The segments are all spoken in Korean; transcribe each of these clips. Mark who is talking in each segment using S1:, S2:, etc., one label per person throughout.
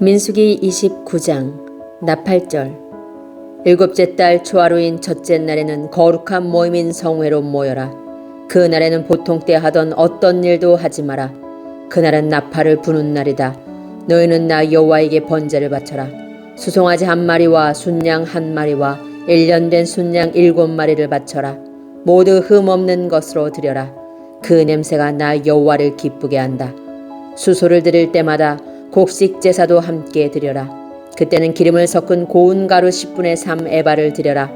S1: 민수기 29장 나팔절. 일곱째 달 초하루인 첫째 날에는 거룩한 모임인 성회로 모여라. 그날에는 보통 때 하던 어떤 일도 하지 마라. 그날은 나팔을 부는 날이다. 너희는 나 여호와에게 번제를 바쳐라. 수송아지 한 마리와 순양 한 마리와 1년 된 순양 7마리를 바쳐라. 모두 흠없는 것으로 드려라. 그 냄새가 나 여호와를 기쁘게 한다. 수소를 드릴 때마다 곡식 제사도 함께 드려라. 그때는 기름을 섞은 고운 가루 10분의 3 에바를 드려라.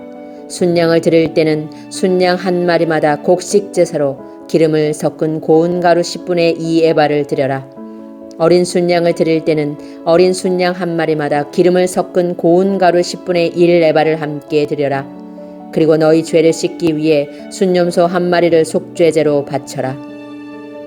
S1: 순양을 드릴 때는 순양 한 마리마다 곡식 제사로 기름을 섞은 고운 가루 10분의 2 에바를 드려라. 어린 순양을 드릴 때는 어린 순양 한 마리마다 기름을 섞은 고운 가루 10분의 1 에바를 함께 드려라. 그리고 너희 죄를 씻기 위해 순염소 한 마리를 속죄제로 바쳐라.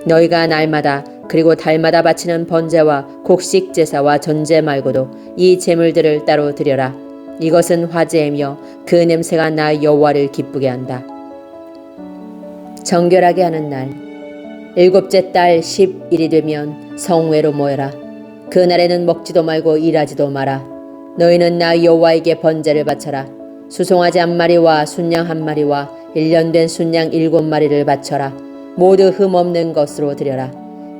S1: 너희가 날마다 그리고 달마다 바치는 번제와 곡식 제사와 전제 말고도 이 제물들을 따로 드려라. 이것은 화제이며 그 냄새가 나 여호와를 기쁘게 한다. 정결하게 하는 날. 일곱째 달 10일이 되면 성회로 모여라. 그날에는 먹지도 말고 일하지도 마라. 너희는 나 여호와에게 번제를 바쳐라. 수송아지 한 마리와 순양 한 마리와 1년 된 순양 7마리를 바쳐라. 모두 흠없는 것으로 드려라.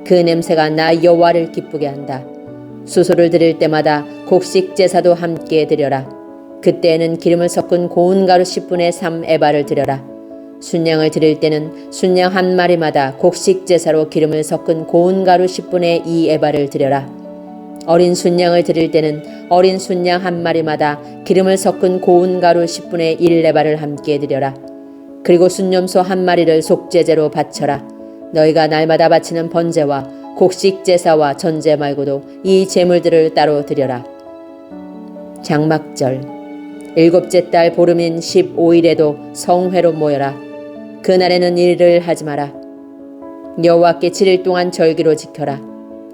S1: 그 냄새가 나 여호와를 기쁘게 한다. 수소를 드릴 때마다 곡식 제사도 함께 드려라. 그때에는 기름을 섞은 고운 가루 10분의 3 에바를 드려라. 순양을 드릴 때는 순양 한 마리마다 곡식 제사로 기름을 섞은 고운 가루 10분의 2 에바를 드려라. 어린 순양을 드릴 때는 어린 순양 한 마리마다 기름을 섞은 고운 가루 10분의 1 에바를 함께 드려라. 그리고 순염소 한 마리를 속죄제로 바쳐라. 너희가 날마다 바치는 번제와 곡식 제사와 전제 말고도 이 제물들을 따로 드려라. 장막절. 일곱째 달 보름인 15일에도 성회로 모여라. 그날에는 일을 하지 마라. 여호와께 7일 동안 절기로 지켜라.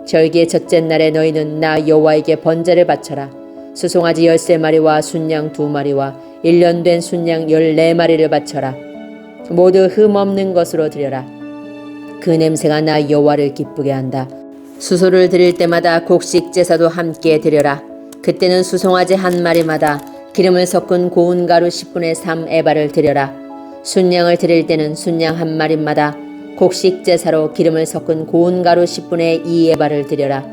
S1: 절기의 첫째 날에 너희는 나 여호와에게 번제를 바쳐라. 수송아지 13마리와 순양 2마리와 1년 된 순양 14마리를 바쳐라. 모두 흠없는 것으로 드려라. 그 냄새가 나 여호와를 기쁘게 한다. 수소를 드릴 때마다 곡식 제사도 함께 드려라. 그때는 수송아지 한 마리마다 기름을 섞은 고운 가루 10분의 3 에바를 드려라. 순양을 드릴 때는 순양 한 마리마다 곡식 제사로 기름을 섞은 고운 가루 10분의 2 에바를 드려라.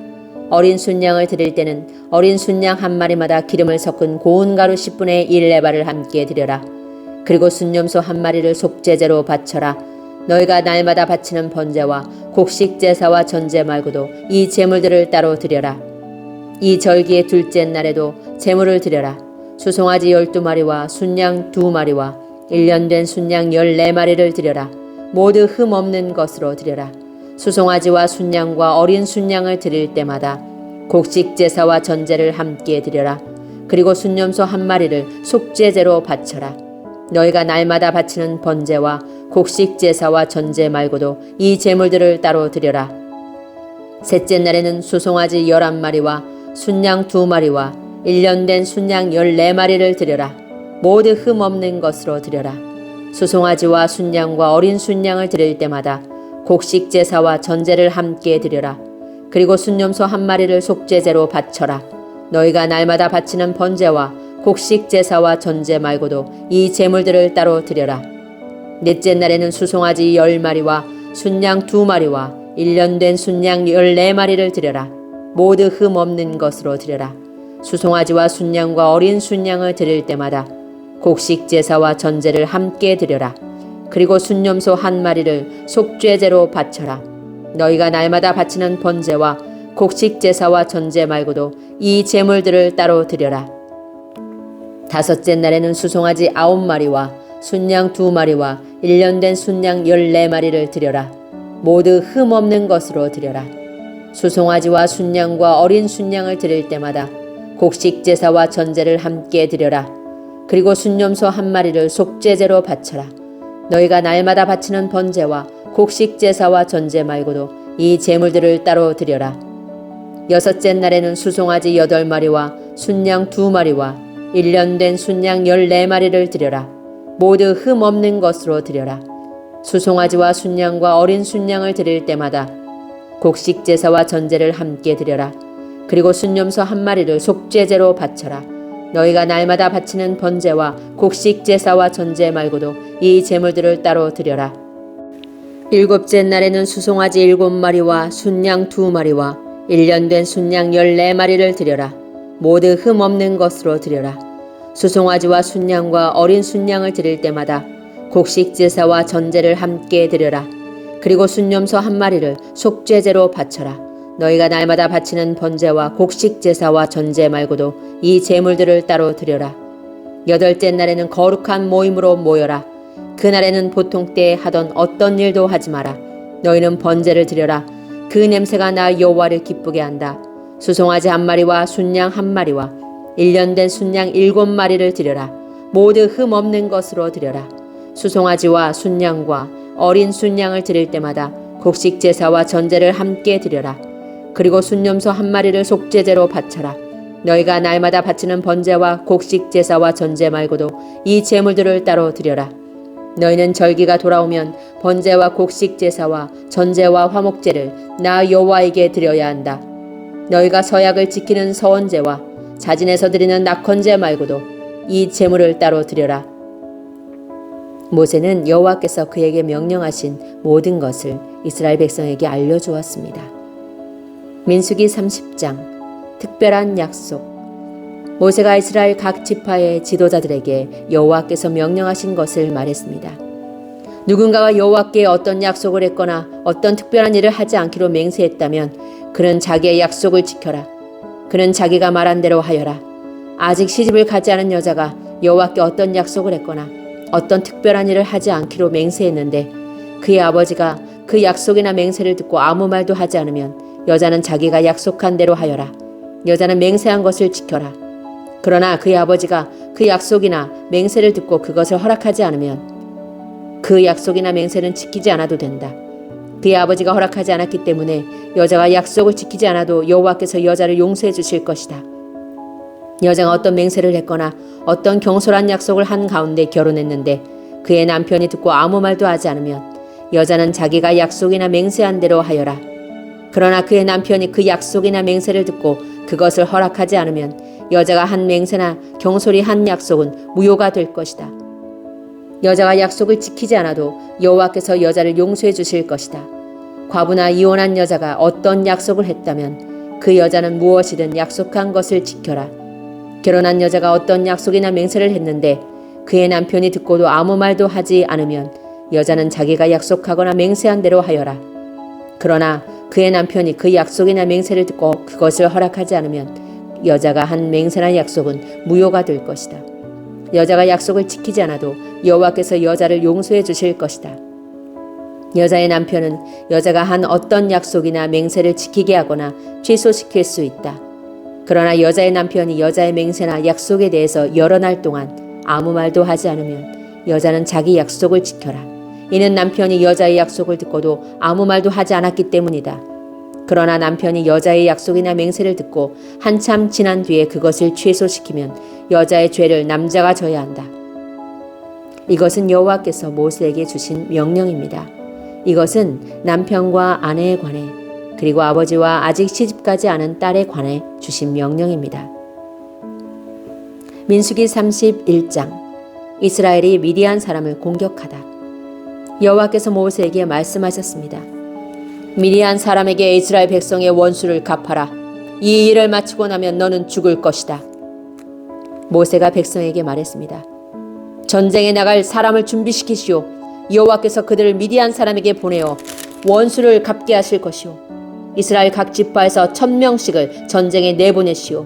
S1: 어린 순양을 드릴 때는 어린 순양 한 마리마다 기름을 섞은 고운 가루 10분의 1 에바를 함께 드려라. 그리고 순염소 한 마리를 속죄제로 바쳐라. 너희가 날마다 바치는 번제와 곡식 제사와 전제 말고도 이 제물들을 따로 드려라. 이 절기의 둘째 날에도 제물을 드려라. 수송아지 12마리와 순양 2마리와 1년 된 순양 14마리를 드려라. 모두 흠없는 것으로 드려라. 수송아지와 순양과 어린 순양을 드릴 때마다 곡식 제사와 전제를 함께 드려라. 그리고 순염소 한 마리를 속죄제로 바쳐라. 너희가 날마다 바치는 번제와 곡식 제사와 전제 말고도 이 제물들을 따로 드려라. 셋째 날에는 수송아지 11마리와 순양 2마리와 1년 된 순양 14마리를 드려라. 모두 흠없는 것으로 드려라. 수송아지와 순양과 어린 순양을 드릴 때마다 곡식 제사와 전제를 함께 드려라. 그리고 순염소 한 마리를 속죄제로 바쳐라. 너희가 날마다 바치는 번제와 곡식 제사와 전제 말고도 이 제물들을 따로 드려라. 넷째 날에는 수송아지 10마리와 순양 2마리와 1년 된 순양 14마리를 드려라. 모두 흠없는 것으로 드려라. 수송아지와 순양과 어린 순양을 드릴 때마다 곡식 제사와 전제를 함께 드려라. 그리고 순염소 한 마리를 속죄제로 바쳐라. 너희가 날마다 바치는 번제와 곡식 제사와 전제 말고도 이 제물들을 따로 드려라. 다섯째 날에는 수송아지 9마리와 순양 2마리와 1년 된 순양 14마리를 드려라. 모두 흠없는 것으로 드려라. 수송아지와 순양과 어린 순양을 드릴 때마다 곡식 제사와 전제를 함께 드려라. 그리고 순염소 한 마리를 속죄제로 바쳐라. 너희가 날마다 바치는 번제와 곡식 제사와 전제 말고도 이 제물들을 따로 드려라. 여섯째 날에는 수송아지 8마리와 순양 2마리와 1년 된 순양 14마리를 드려라. 모두 흠없는 것으로 드려라. 수송아지와 순양과 어린 순양을 드릴 때마다 곡식 제사와 전제를 함께 드려라. 그리고 순념소 한 마리를 속죄제로 바쳐라. 너희가 날마다 바치는 번제와 곡식 제사와 전제 말고도 이 제물들을 따로 드려라. 일곱째 날에는 수송아지 7마리와 순양 2마리와 1년 된 순양 14마리를 드려라. 모두 흠 없는 것으로 드려라. 수송아지와 순양과 어린 순양을 드릴 때마다 곡식 제사와 전제를 함께 드려라. 그리고 순념소 한 마리를 속죄제로 바쳐라. 너희가 날마다 바치는 번제와 곡식 제사와 전제 말고도 이 제물들을 따로 드려라. 8째 날에는 거룩한 모임으로 모여라. 그날에는 보통 때에 하던 어떤 일도 하지 마라. 너희는 번제를 드려라. 그 냄새가 나 여호와를 기쁘게 한다. 수송아지 1마리와 순양 1마리와 1년 된 순양 7마리를 드려라. 모두 흠 없는 것으로 드려라. 수송아지와 순양과 어린 순양을 드릴 때마다 곡식 제사와 전제를 함께 드려라. 그리고 순념소 1마리를 속죄제로 바쳐라. 너희가 날마다 바치는 번제와 곡식 제사와 전제 말고도 이 제물들을 따로 드려라. 너희는 절기가 돌아오면 번제와 곡식 제사와 전제와 화목제를 나 여호와에게 드려야 한다. 너희가 서약을 지키는 서원제와 자진해서 드리는 낙헌제 말고도 이 제물을 따로 드려라. 모세는 여호와께서 그에게 명령하신 모든 것을 이스라엘 백성에게 알려주었습니다. 민수기 30장 특별한 약속. 모세가 이스라엘 각 지파의 지도자들에게 여호와께서 명령하신 것을 말했습니다. 누군가가 여호와께 어떤 약속을 했거나 어떤 특별한 일을 하지 않기로 맹세했다면 그는 자기의 약속을 지켜라. 그는 자기가 말한 대로 하여라. 아직 시집을 가지 않은 여자가 여호와께 어떤 약속을 했거나 어떤 특별한 일을 하지 않기로 맹세했는데 그의 아버지가 그 약속이나 맹세를 듣고 아무 말도 하지 않으면 여자는 자기가 약속한 대로 하여라. 여자는 맹세한 것을 지켜라. 그러나 그의 아버지가 그 약속이나 맹세를 듣고 그것을 허락하지 않으면 그 약속이나 맹세는 지키지 않아도 된다. 그의 아버지가 허락하지 않았기 때문에 여자가 약속을 지키지 않아도 여호와께서 여자를 용서해 주실 것이다. 여자가 어떤 맹세를 했거나 어떤 경솔한 약속을 한 가운데 결혼했는데 그의 남편이 듣고 아무 말도 하지 않으면 여자는 자기가 약속이나 맹세한 대로 하여라. 그러나 그의 남편이 그 약속이나 맹세를 듣고 그것을 허락하지 않으면 여자가 한 맹세나 경솔히 한 약속은 무효가 될 것이다. 여자가 약속을 지키지 않아도 여호와께서 여자를 용서해 주실 것이다. 과부나 이혼한 여자가 어떤 약속을 했다면 그 여자는 무엇이든 약속한 것을 지켜라. 결혼한 여자가 어떤 약속이나 맹세를 했는데 그의 남편이 듣고도 아무 말도 하지 않으면 여자는 자기가 약속하거나 맹세한 대로 하여라. 그러나 그의 남편이 그 약속이나 맹세를 듣고 그것을 허락하지 않으면 여자가 한 맹세나 약속은 무효가 될 것이다. 여자가 약속을 지키지 않아도 여호와께서 여자를 용서해 주실 것이다. 여자의 남편은 여자가 한 어떤 약속이나 맹세를 지키게 하거나 취소시킬 수 있다. 그러나 여자의 남편이 여자의 맹세나 약속에 대해서 여러 날 동안 아무 말도 하지 않으면 여자는 자기 약속을 지켜라. 이는 남편이 여자의 약속을 듣고도 아무 말도 하지 않았기 때문이다. 그러나 남편이 여자의 약속이나 맹세를 듣고 한참 지난 뒤에 그것을 취소시키면 여자의 죄를 남자가 져야 한다. 이것은 여호와께서 모세에게 주신 명령입니다. 이것은 남편과 아내에 관해 그리고 아버지와 아직 시집가지 않은 딸에 관해 주신 명령입니다. 민수기 31장 이스라엘이 미디안 사람을 공격하다. 여호와께서 모세에게 말씀하셨습니다. 미디안 사람에게 이스라엘 백성의 원수를 갚아라. 이 일을 마치고 나면 너는 죽을 것이다. 모세가 백성에게 말했습니다. 전쟁에 나갈 사람을 준비시키시오. 여호와께서 그들을 미디안 사람에게 보내어 원수를 갚게 하실 것이오. 이스라엘 각 지파에서 1000명씩을 전쟁에 내보내시오.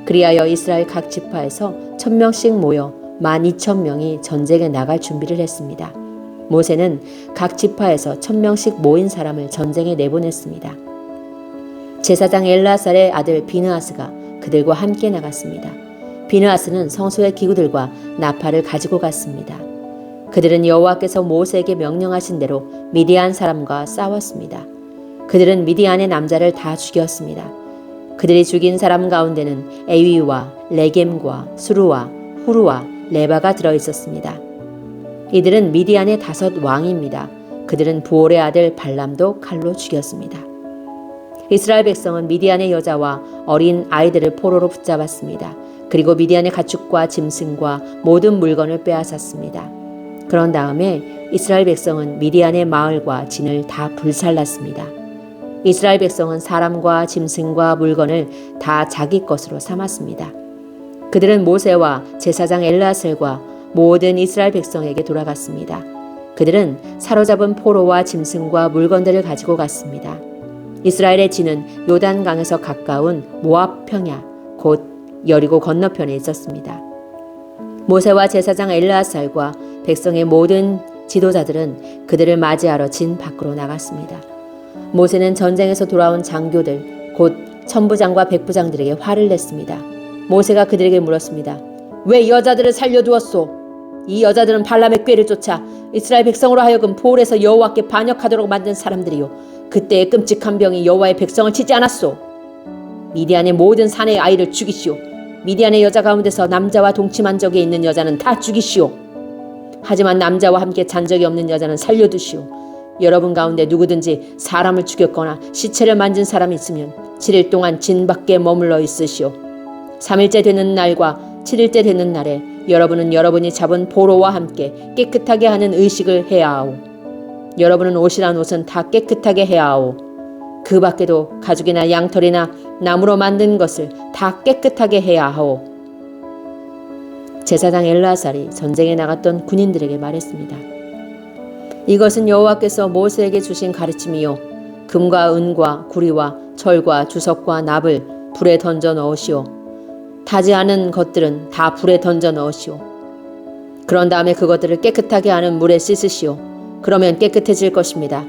S1: 그리하여 이스라엘 각 지파에서 1000명씩 모여 12,000명이 전쟁에 나갈 준비를 했습니다. 모세는 각 지파에서 1000명씩 모인 사람을 전쟁에 내보냈습니다. 제사장 엘라살의 아들 비느하스가 그들과 함께 나갔습니다. 비느하스는 성소의 기구들과 나팔을 가지고 갔습니다. 그들은 여호와께서 모세에게 명령하신 대로 미디안 사람과 싸웠습니다. 그들은 미디안의 남자를 다 죽였습니다. 그들이 죽인 사람 가운데는 에위와 레겜과 수루와 후루와 레바가 들어있었습니다. 이들은 미디안의 5 왕입니다. 그들은 부올의 아들 발람도 칼로 죽였습니다. 이스라엘 백성은 미디안의 여자와 어린 아이들을 포로로 붙잡았습니다. 그리고 미디안의 가축과 짐승과 모든 물건을 빼앗았습니다. 그런 다음에 이스라엘 백성은 미디안의 마을과 진을 다 불살랐습니다. 이스라엘 백성은 사람과 짐승과 물건을 다 자기 것으로 삼았습니다. 그들은 모세와 제사장 엘르아살과 모든 이스라엘 백성에게 돌아갔습니다. 그들은 사로잡은 포로와 짐승과 물건들을 가지고 갔습니다. 이스라엘의 진은 요단강에서 가까운 모압 평야, 곧 여리고 건너편에 있었습니다. 모세와 제사장 엘르아살과 백성의 모든 지도자들은 그들을 맞이하러 진 밖으로 나갔습니다. 모세는 전쟁에서 돌아온 장교들, 곧 천부장과 백부장들에게 화를 냈습니다. 모세가 그들에게 물었습니다. 왜 여자들을 살려두었소? 이 여자들은 발람의 꾀를 쫓아 이스라엘 백성으로 하여금 볼에서 여호와께 반역하도록 만든 사람들이요, 그때의 끔찍한 병이 여호와의 백성을 치지 않았소. 미디안의 모든 사내의 아이를 죽이시오. 미디안의 여자 가운데서 남자와 동침한 적이 있는 여자는 다 죽이시오. 하지만 남자와 함께 잔 적이 없는 여자는 살려두시오. 여러분 가운데 누구든지 사람을 죽였거나 시체를 만진 사람이 있으면 7일 동안 진 밖에 머물러 있으시오. 3일째 되는 날과 7일째 되는 날에 여러분은 여러분이 잡은 포로와 함께 깨끗하게 하는 의식을 해야 하오. 여러분은 옷이란 옷은 다 깨끗하게 해야 하오. 그 밖에도 가죽이나 양털이나 나무로 만든 것을 다 깨끗하게 해야 하오. 제사장 엘르아살이 전쟁에 나갔던 군인들에게 말했습니다. 이것은 여호와께서 모세에게 주신 가르침이요, 금과 은과 구리와 철과 주석과 납을 불에 던져 넣으시오. 타지 않은 것들은 다 불에 던져 넣으시오. 그런 다음에 그것들을 깨끗하게 하는 물에 씻으시오. 그러면 깨끗해질 것입니다.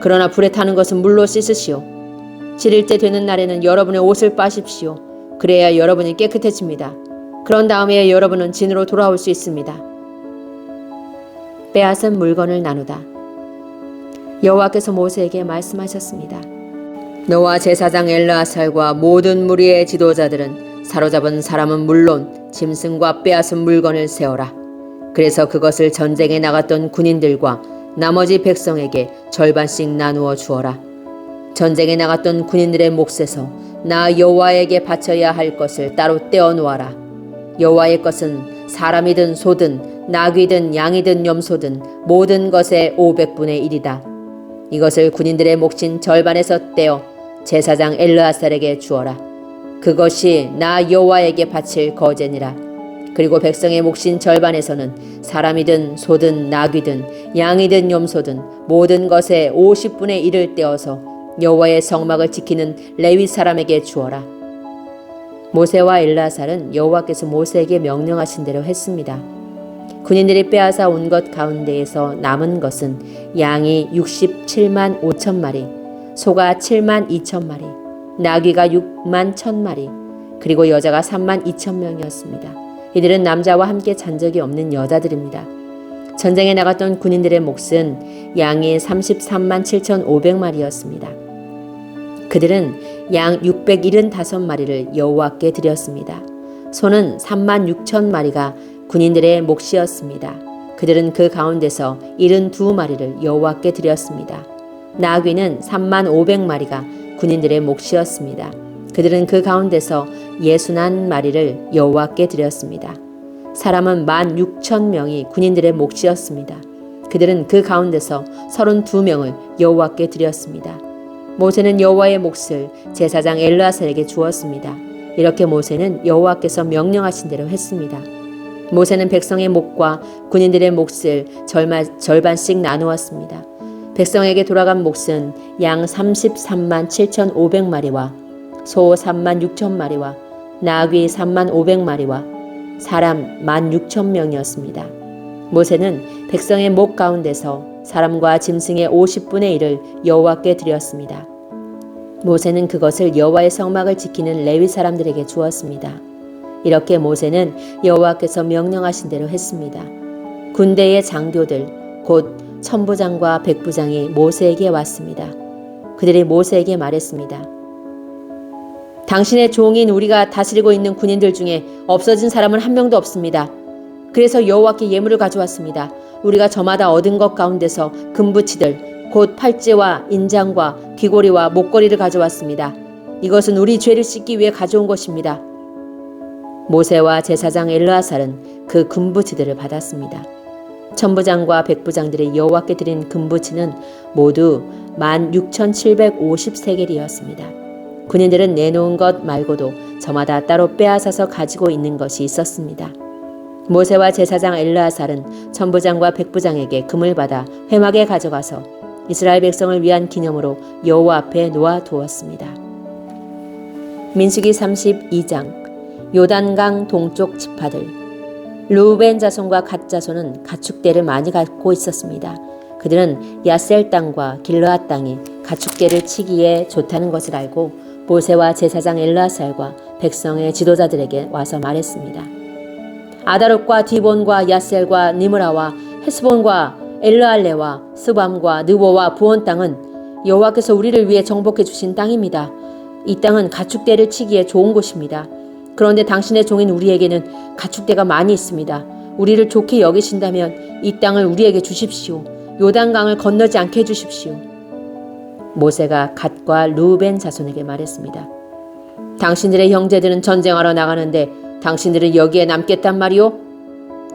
S1: 그러나 불에 타는 것은 물로 씻으시오. 7일째 되는 날에는 여러분의 옷을 빠십시오. 그래야 여러분이 깨끗해집니다. 그런 다음에 여러분은 진으로 돌아올 수 있습니다. 빼앗은 물건을 나누다. 여호와께서 모세에게 말씀하셨습니다. 너와 제사장 엘르아살과 모든 무리의 지도자들은 사로잡은 사람은 물론 짐승과 빼앗은 물건을 세어라. 그래서 그것을 전쟁에 나갔던 군인들과 나머지 백성에게 절반씩 나누어 주어라. 전쟁에 나갔던 군인들의 몫에서 나 여호와에게 바쳐야 할 것을 따로 떼어 놓아라. 여호와의 것은 사람이든 소든 나귀든 양이든 염소든 모든 것의 500분의 1이다. 이것을 군인들의 몫인 절반에서 떼어 제사장 엘르아살에게 주어라. 그것이 나 여호와에게 바칠 거제니라. 그리고 백성의 몫인 절반에서는 사람이든 소든 나귀든 양이든 염소든 모든 것의 50분의 1을 떼어서 여호와의 성막을 지키는 레위 사람에게 주어라. 모세와 엘르아살은 여호와께서 모세에게 명령하신 대로 했습니다. 군인들이 빼앗아 온 것 가운데에서 남은 것은 양이 67만 5천 마리, 소가 7만 2천 마리, 나귀가 6만 1천 마리, 그리고 여자가 3만 2천 명이었습니다. 이들은 남자와 함께 잔 적이 없는 여자들입니다. 전쟁에 나갔던 군인들의 몫은 양이 33만 7,500마리였습니다. 그들은 양 675마리를 여호와께 드렸습니다. 소는 3만 6천 마리가 군인들의 몫이었습니다. 그들은 그 가운데서 72마리를 여호와께 드렸습니다. 나귀는 3만 500마리가 군인들의 몫이었습니다. 그들은 그 가운데서 61마리를 여호와께 드렸습니다. 사람은 16,000명이 군인들의 몫이었습니다. 그들은 그 가운데서 32명을 여호와께 드렸습니다. 모세는 여호와의 몫을 제사장 엘르아살에게 주었습니다. 이렇게 모세는 여호와께서 명령하신 대로 했습니다. 모세는 백성의 몫과 군인들의 몫을 절반씩 나누었습니다. 백성에게 돌아간 몫은 양 33만 7,500마리와 소 3만 6천 마리와 나귀 3만 500마리와 사람 16,000명이었습니다. 모세는 백성의 목 가운데서 사람과 짐승의 50분의 1을 여호와께 드렸습니다. 모세는 그것을 여호와의 성막을 지키는 레위 사람들에게 주었습니다. 이렇게 모세는 여호와께서 명령하신 대로 했습니다. 군대의 장교들, 곧 천부장과 백부장이 모세에게 왔습니다. 그들이 모세에게 말했습니다. 당신의 종인 우리가 다스리고 있는 군인들 중에 없어진 사람은 한 명도 없습니다. 그래서 여호와께 예물을 가져왔습니다. 우리가 저마다 얻은 것 가운데서 금붙이들, 곧 팔찌와 인장과 귀고리와 목걸이를 가져왔습니다. 이것은 우리 죄를 씻기 위해 가져온 것입니다. 모세와 제사장 엘르아살은 그 금부치들을 받았습니다. 천부장과 백부장들이 여호와께 드린 금부치는 모두 16,750세겔이었습니다. 군인들은 내놓은 것 말고도 저마다 따로 빼앗아서 가지고 있는 것이 있었습니다. 모세와 제사장 엘르아살은 천부장과 백부장에게 금을 받아 회막에 가져가서 이스라엘 백성을 위한 기념으로 여호와 앞에 놓아 두었습니다. 민수기 32장. 요단강 동쪽 지파들. 르우벤 자손과 갓 자손은 가축대를 많이 갖고 있었습니다. 그들은 야셀 땅과 길르앗 땅이 가축대를 치기에 좋다는 것을 알고 모세와 제사장 엘르아살과 백성의 지도자들에게 와서 말했습니다. 아다롯과 디본과 야셀과 니므라와 헤스본과 엘르알레와 스밤과 느보와 부온 땅은 여호와께서 우리를 위해 정복해 주신 땅입니다. 이 땅은 가축대를 치기에 좋은 곳입니다. 그런데 당신의 종인 우리에게는 가축대가 많이 있습니다. 우리를 좋게 여기신다면 이 땅을 우리에게 주십시오. 요단강을 건너지 않게 해주십시오. 모세가 갓과 르우벤 자손에게 말했습니다. 당신들의 형제들은 전쟁하러 나가는데 당신들은 여기에 남겠단 말이오?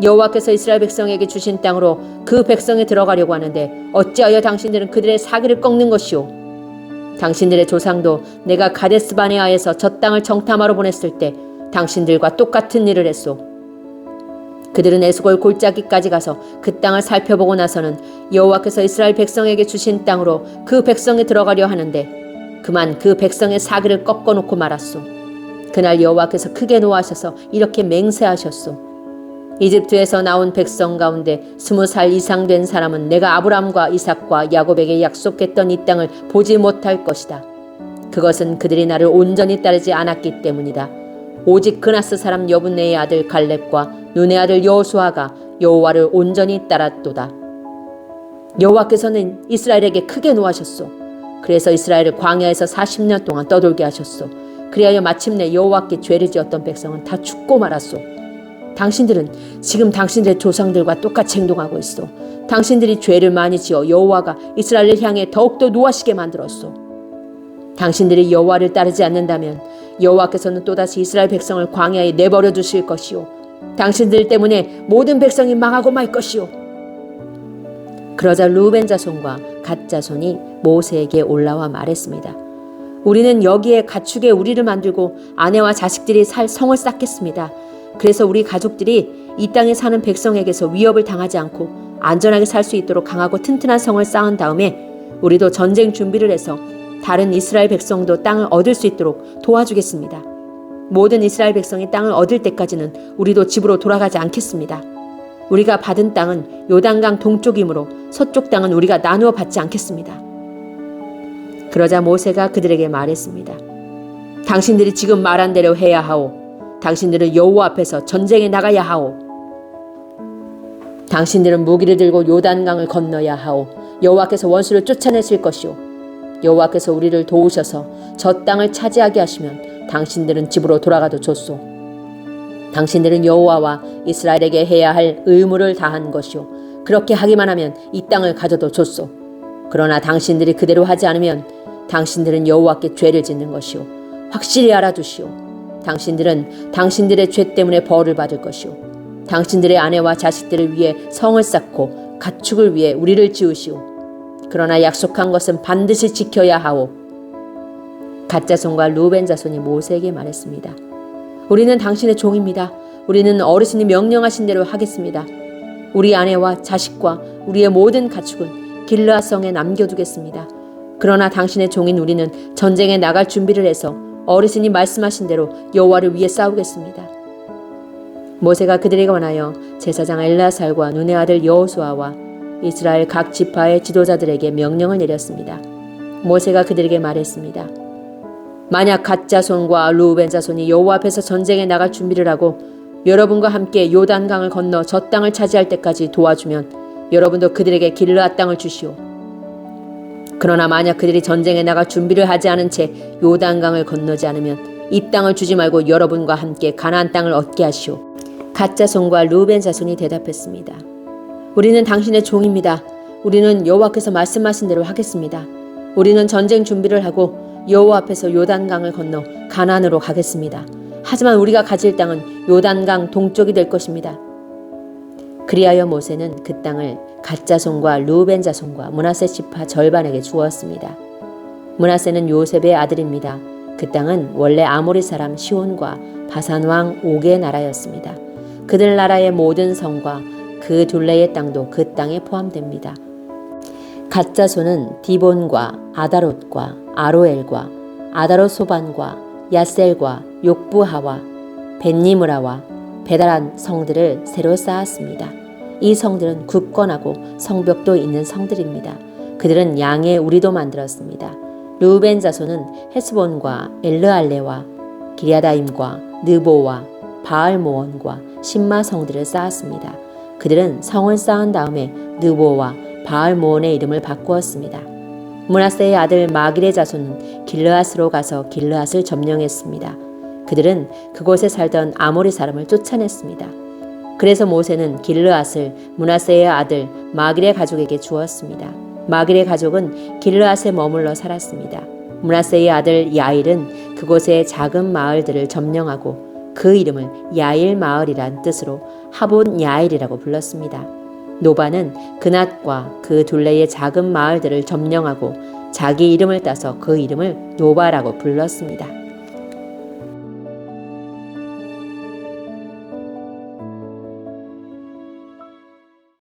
S1: 여호와께서 이스라엘 백성에게 주신 땅으로 그 백성에 들어가려고 하는데 어찌하여 당신들은 그들의 사기를 꺾는 것이오? 당신들의 조상도 내가 가데스 바네아에서 저 땅을 정탐하러 보냈을 때 당신들과 똑같은 일을 했소. 그들은 에스골 골짜기까지 가서 그 땅을 살펴보고 나서는 여호와께서 이스라엘 백성에게 주신 땅으로 그 백성에 들어가려 하는데 그만 그 백성의 사기를 꺾어놓고 말았소. 그날 여호와께서 크게 노하셔서 이렇게 맹세하셨소. 이집트에서 나온 백성 가운데 20살 이상 된 사람은 내가 아브람과 이삭과 야곱에게 약속했던 이 땅을 보지 못할 것이다. 그것은 그들이 나를 온전히 따르지 않았기 때문이다. 오직 그나스 사람 여분네의 아들 갈렙과 눈의 아들 여호수아가 여호와를 온전히 따랐도다. 여호와께서는 이스라엘에게 크게 노하셨소. 그래서 이스라엘을 광야에서 40년 동안 떠돌게 하셨소. 그리하여 마침내 여호와께 죄를 지었던 백성은 다 죽고 말았소. 당신들은 지금 당신들의 조상들과 똑같이 행동하고 있어. 당신들이 죄를 많이 지어 여호와가 이스라엘을 향해 더욱더 노하시게 만들었어. 당신들이 여호와를 따르지 않는다면 여호와께서는 또다시 이스라엘 백성을 광야에 내버려 두실 것이요. 당신들 때문에 모든 백성이 망하고 말 것이요. 그러자 르우벤 자손과 갓 자손이 모세에게 올라와 말했습니다. 우리는 여기에 가축에 우리를 만들고 아내와 자식들이 살 성을 쌓겠습니다. 그래서 우리 가족들이 이 땅에 사는 백성에게서 위협을 당하지 않고 안전하게 살 수 있도록 강하고 튼튼한 성을 쌓은 다음에 우리도 전쟁 준비를 해서 다른 이스라엘 백성도 땅을 얻을 수 있도록 도와주겠습니다. 모든 이스라엘 백성이 땅을 얻을 때까지는 우리도 집으로 돌아가지 않겠습니다. 우리가 받은 땅은 요단강 동쪽이므로 서쪽 땅은 우리가 나누어 받지 않겠습니다. 그러자 모세가 그들에게 말했습니다. 당신들이 지금 말한 대로 해야 하오. 당신들은 여호와 앞에서 전쟁에 나가야 하오. 당신들은 무기를 들고 요단강을 건너야 하오. 여호와께서 원수를 쫓아내실 것이오. 여호와께서 우리를 도우셔서 저 땅을 차지하게 하시면 당신들은 집으로 돌아가도 좋소. 당신들은 여호와와 이스라엘에게 해야 할 의무를 다한 것이오. 그렇게 하기만 하면 이 땅을 가져도 좋소. 그러나 당신들이 그대로 하지 않으면 당신들은 여호와께 죄를 짓는 것이오. 확실히 알아두시오. 당신들은 당신들의 죄 때문에 벌을 받을 것이오. 당신들의 아내와 자식들을 위해 성을 쌓고 가축을 위해 우리를 지으시오. 그러나 약속한 것은 반드시 지켜야 하오. 갓 자손과 르우벤 자손이 모세에게 말했습니다. 우리는 당신의 종입니다. 우리는 어르신이 명령하신 대로 하겠습니다. 우리 아내와 자식과 우리의 모든 가축은 길르앗 성에 남겨두겠습니다. 그러나 당신의 종인 우리는 전쟁에 나갈 준비를 해서 어르신이 말씀하신 대로 여호와를 위해 싸우겠습니다. 모세가 그들에게 원하여 제사장 엘르아살과 눈의 아들 여호수아와 이스라엘 각 지파의 지도자들에게 명령을 내렸습니다. 모세가 그들에게 말했습니다. 만약 갓 자손과 르우벤 자손이 여호와 앞에서 전쟁에 나갈 준비를 하고 여러분과 함께 요단강을 건너 저 땅을 차지할 때까지 도와주면 여러분도 그들에게 길르앗 땅을 주시오. 그러나 만약 그들이 전쟁에 나갈 준비를 하지 않은 채 요단강을 건너지 않으면 이 땅을 주지 말고 여러분과 함께 가나안 땅을 얻게 하시오. 갓 자손과 르우벤 자손이 대답했습니다. 우리는 당신의 종입니다. 우리는 여호와께서 말씀하신 대로 하겠습니다. 우리는 전쟁 준비를 하고 여호와 앞에서 요단강을 건너 가나안으로 가겠습니다. 하지만 우리가 가질 땅은 요단강 동쪽이 될 것입니다. 그리하여 모세는 그 땅을 갓 자손과 르우벤 자손과 므낫세 지파 절반에게 주었습니다. 므낫세는 요셉의 아들입니다. 그 땅은 원래 아모리 사람 시온과 바산 왕 옥의 나라였습니다. 그들 나라의 모든 성과 그 둘레의 땅도 그 땅에 포함됩니다. 갓 자손은 디본과 아다롯과 아로엘과 아다롯 소반과 야셀과 욕부하와 벤니므라와 베다란 성들을 새로 쌓았습니다. 이 성들은 굳건하고 성벽도 있는 성들입니다. 그들은 양의 우리도 만들었습니다. 르우벤 자손은 헤스본과 엘르알레와 기랴다임과 느보와 바알모원과 심마 성들을 쌓았습니다. 그들은 성을 쌓은 다음에 느보와 바알모원의 이름을 바꾸었습니다. 므낫세의 아들 마길의 자손은 길르앗으로 가서 길르앗을 점령했습니다. 그들은 그곳에 살던 아모리 사람을 쫓아냈습니다. 그래서 모세는 길르앗을 므낫세의 아들 마길의 가족에게 주었습니다. 마길의 가족은 길르앗에 머물러 살았습니다. 므낫세의 아들 야일은 그곳의 작은 마을들을 점령하고 그 이름을 야일 마을이란 뜻으로 하본 야일이라고 불렀습니다. 노바는 그낫과 그 둘레의 작은 마을들을 점령하고 자기 이름을 따서 그 이름을 노바라고 불렀습니다.